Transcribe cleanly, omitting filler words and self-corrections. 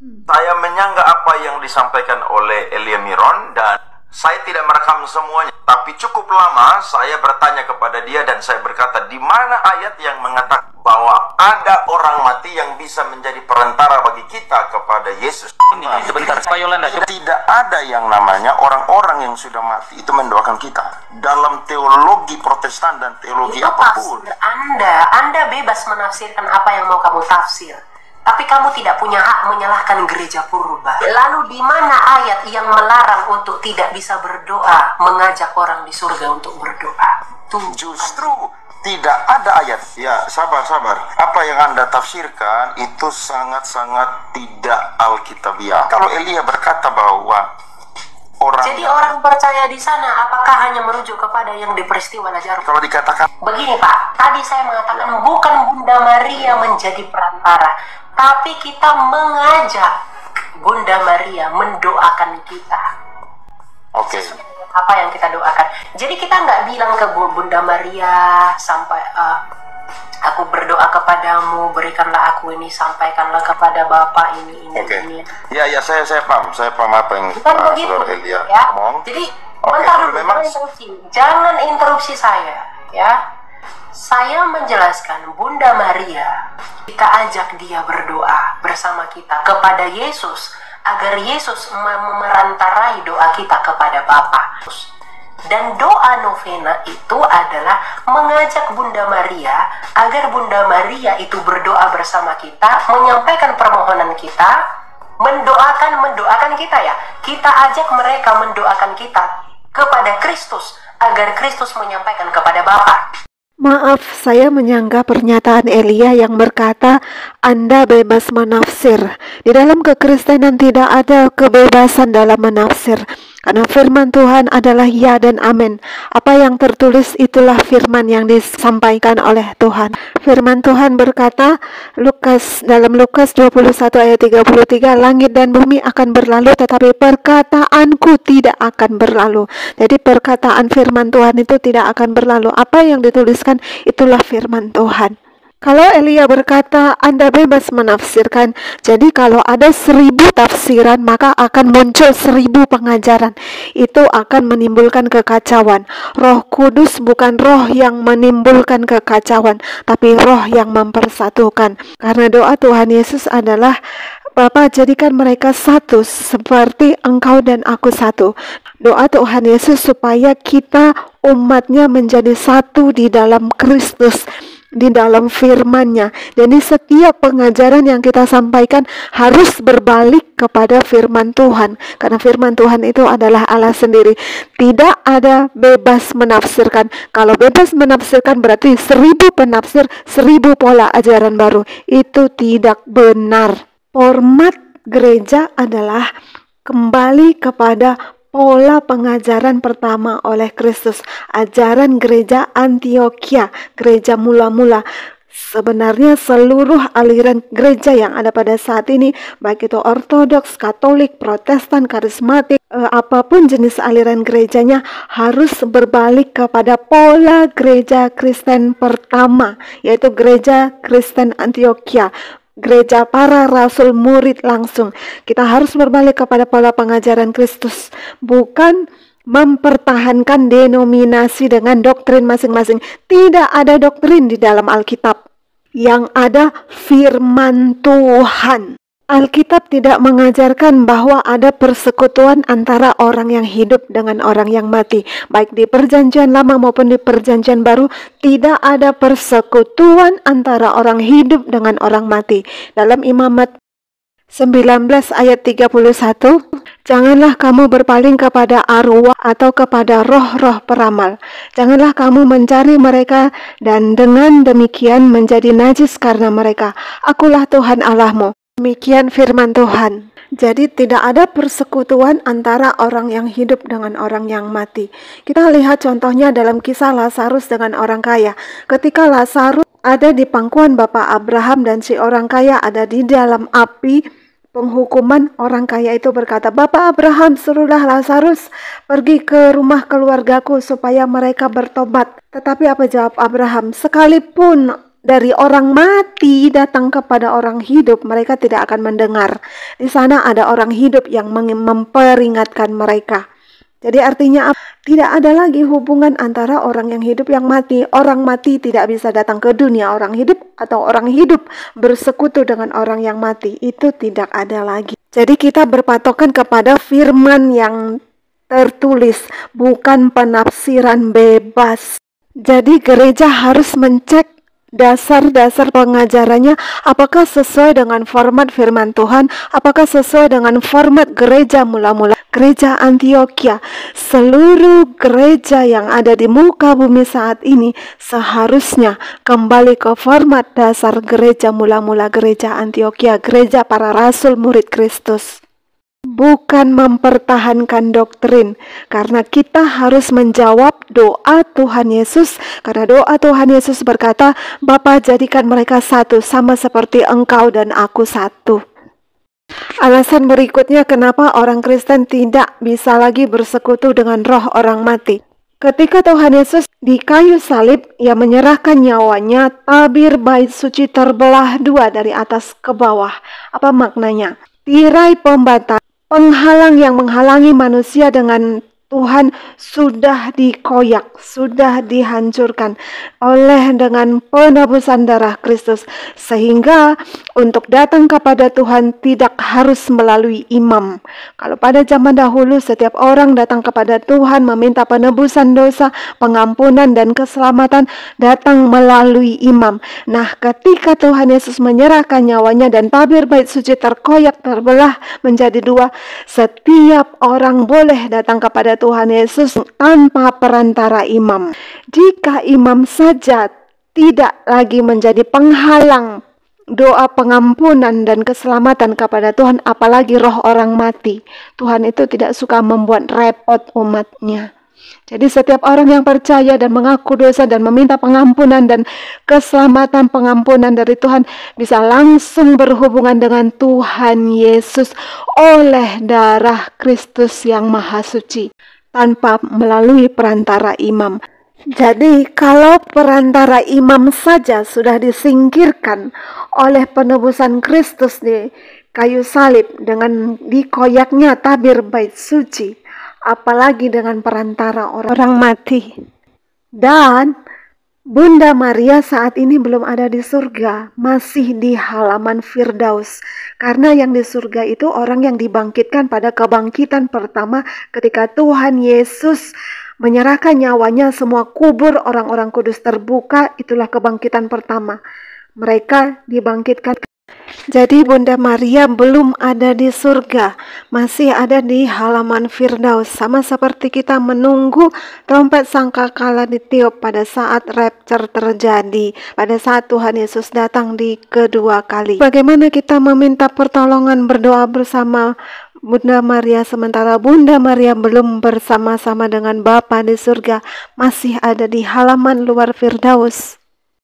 Saya menyanggah apa yang disampaikan oleh Elia Miron dan saya tidak merekam semuanya. Tapi cukup lama saya bertanya kepada dia dan saya berkata, di mana ayat yang mengatakan bahwa ada orang mati yang bisa menjadi perantara bagi kita kepada Yesus? Ini sebentar, Pak Yolanda. Tidak ada yang namanya orang-orang yang sudah mati itu mendoakan kita. Dalam teologi Protestan dan teologi itu apapun. Anda bebas menafsirkan apa yang mau kamu tafsir. Tapi kamu tidak punya hak menyalahkan gereja purba. Lalu di mana ayat yang melarang untuk tidak bisa berdoa, mengajak orang di surga untuk berdoa? Justru tidak ada ayat. Ya, sabar. Apa yang Anda tafsirkan itu sangat-sangat tidak alkitabiah. Kalau Elia berkata bahwa jadi orang percaya di sana apakah hanya merujuk kepada yang di peristiwa Lazarus? Kalau dikatakan begini Pak, tadi saya mengatakan bukan Bunda Maria menjadi perantara, tapi kita mengajak Bunda Maria mendoakan kita. Oke. Apa yang kita doakan. Jadi kita nggak bilang ke Bunda Maria sampai aku berdoa kepadamu, berikanlah aku ini, sampaikanlah kepada Bapak ini. Ya, saya paham apa yang Saudara Elia ya. ngomong. Jadi, bentar dulu, jangan interupsi saya, ya. Saya menjelaskan Bunda Maria, kita ajak dia berdoa bersama kita kepada Yesus, agar Yesus memerantarai doa kita kepada Bapa. Dan doa novena itu adalah mengajak Bunda Maria agar Bunda Maria itu berdoa bersama kita, menyampaikan permohonan kita, mendoakan kita ya. Kita ajak mereka mendoakan kita kepada Kristus agar Kristus menyampaikan kepada Bapa. Maaf, saya menyanggah pernyataan Elia yang berkata, Anda bebas menafsir. Di dalam kekristenan tidak ada kebebasan dalam menafsir. Karena firman Tuhan adalah ya dan amin. Apa yang tertulis itulah firman yang disampaikan oleh Tuhan. Firman Tuhan berkata, dalam Lukas 21 ayat 33, langit dan bumi akan berlalu, tetapi perkataanku tidak akan berlalu. Jadi perkataan firman Tuhan itu tidak akan berlalu. Apa yang dituliskan itulah firman Tuhan. Kalau Elia berkata, Anda bebas menafsirkan, jadi kalau ada 1000 tafsiran, maka akan muncul 1000 pengajaran. Itu akan menimbulkan kekacauan. Roh Kudus bukan roh yang menimbulkan kekacauan, tapi roh yang mempersatukan. Karena doa Tuhan Yesus adalah, Bapa, jadikan mereka satu seperti Engkau dan aku satu. Doa Tuhan Yesus supaya kita umatnya menjadi satu di dalam Kristus, di dalam firman-Nya. Jadi setiap pengajaran yang kita sampaikan harus berbalik kepada firman Tuhan. Karena firman Tuhan itu adalah Allah sendiri. Tidak ada bebas menafsirkan. Kalau bebas menafsirkan berarti 1000 penafsir, 1000 pola ajaran baru. Itu tidak benar. Format gereja adalah kembali kepada pola pengajaran pertama oleh Kristus. Ajaran gereja Antioquia, gereja mula-mula. Sebenarnya seluruh aliran gereja yang ada pada saat ini, baik itu Ortodoks, Katolik, Protestan, Karismatik, apapun jenis aliran gerejanya, harus berbalik kepada pola gereja Kristen pertama, yaitu gereja Kristen Antioquia. Gereja para rasul murid langsung. Kita harus berbalik kepada pola pengajaran Kristus, bukan mempertahankan denominasi dengan doktrin masing-masing. Tidak ada doktrin di dalam Alkitab. Yang ada firman Tuhan. Alkitab tidak mengajarkan bahwa ada persekutuan antara orang yang hidup dengan orang yang mati. Baik di perjanjian lama maupun di perjanjian baru, tidak ada persekutuan antara orang hidup dengan orang mati. Dalam Imamat 19 ayat 31, janganlah kamu berpaling kepada arwah atau kepada roh-roh peramal. Janganlah kamu mencari mereka dan dengan demikian menjadi najis karena mereka. Akulah Tuhan Allahmu. Demikian firman Tuhan. Jadi tidak ada persekutuan antara orang yang hidup dengan orang yang mati. Kita lihat contohnya dalam kisah Lazarus dengan orang kaya. Ketika Lazarus ada di pangkuan Bapak Abraham dan si orang kaya ada di dalam api penghukuman, orang kaya itu berkata, Bapak Abraham, suruhlah Lazarus pergi ke rumah keluargaku supaya mereka bertobat. Tetapi apa jawab Abraham? Sekalipun dari orang mati datang kepada orang hidup, mereka tidak akan mendengar. Di sana ada orang hidup yang memperingatkan mereka. Jadi artinya tidak ada lagi hubungan antara orang yang hidup yang mati. Orang mati tidak bisa datang ke dunia orang hidup, atau orang hidup bersekutu dengan orang yang mati. Itu tidak ada lagi. Jadi kita berpatokan kepada firman yang tertulis, bukan penafsiran bebas. Jadi gereja harus mencek dasar-dasar pengajarannya, apakah sesuai dengan format firman Tuhan, apakah sesuai dengan format gereja mula-mula, gereja Antioquia. Seluruh gereja yang ada di muka bumi saat ini seharusnya kembali ke format dasar gereja mula-mula, gereja Antioquia, gereja para rasul murid Kristus. Bukan mempertahankan doktrin, karena kita harus menjawab doa Tuhan Yesus. Karena doa Tuhan Yesus berkata, Bapa jadikan mereka satu, sama seperti Engkau dan aku satu. Alasan berikutnya kenapa orang Kristen tidak bisa lagi bersekutu dengan roh orang mati. Ketika Tuhan Yesus di kayu salib, Ia menyerahkan nyawanya, tabir bait suci terbelah dua dari atas ke bawah. Apa maknanya? Tirai pembatas, penghalang yang menghalangi manusia dengan Tuhan sudah dikoyak, sudah dihancurkan oleh dengan penebusan darah Kristus. Sehingga untuk datang kepada Tuhan tidak harus melalui imam. Kalau pada zaman dahulu setiap orang datang kepada Tuhan meminta penebusan dosa, pengampunan dan keselamatan, datang melalui imam. Nah, ketika Tuhan Yesus menyerahkan nyawanya dan tabir bait suci terkoyak, terbelah menjadi dua, setiap orang boleh datang kepada Tuhan Yesus tanpa perantara imam. Jika imam saja tidak lagi menjadi penghalang doa pengampunan dan keselamatan kepada Tuhan, apalagi roh orang mati. Tuhan itu tidak suka membuat repot umatnya. Jadi setiap orang yang percaya dan mengaku dosa dan meminta pengampunan dan keselamatan pengampunan dari Tuhan bisa langsung berhubungan dengan Tuhan Yesus oleh darah Kristus yang Maha Suci, tanpa melalui perantara imam. Jadi kalau perantara imam saja sudah disingkirkan oleh penebusan Kristus di kayu salib dengan dikoyaknya tabir bait suci, apalagi dengan perantara orang mati. Dan Bunda Maria saat ini belum ada di surga, masih di halaman Firdaus. Karena yang di surga itu orang yang dibangkitkan pada kebangkitan pertama ketika Tuhan Yesus menyerahkan nyawanya, semua kubur orang-orang kudus terbuka, itulah kebangkitan pertama. Mereka dibangkitkan. Jadi Bunda Maria belum ada di surga, masih ada di halaman Firdaus. Sama seperti kita menunggu trompet sangkakala ditiup pada saat rapture terjadi, pada saat Tuhan Yesus datang di kedua kali. Bagaimana kita meminta pertolongan berdoa bersama Bunda Maria sementara Bunda Maria belum bersama-sama dengan Bapa di surga, masih ada di halaman luar Firdaus.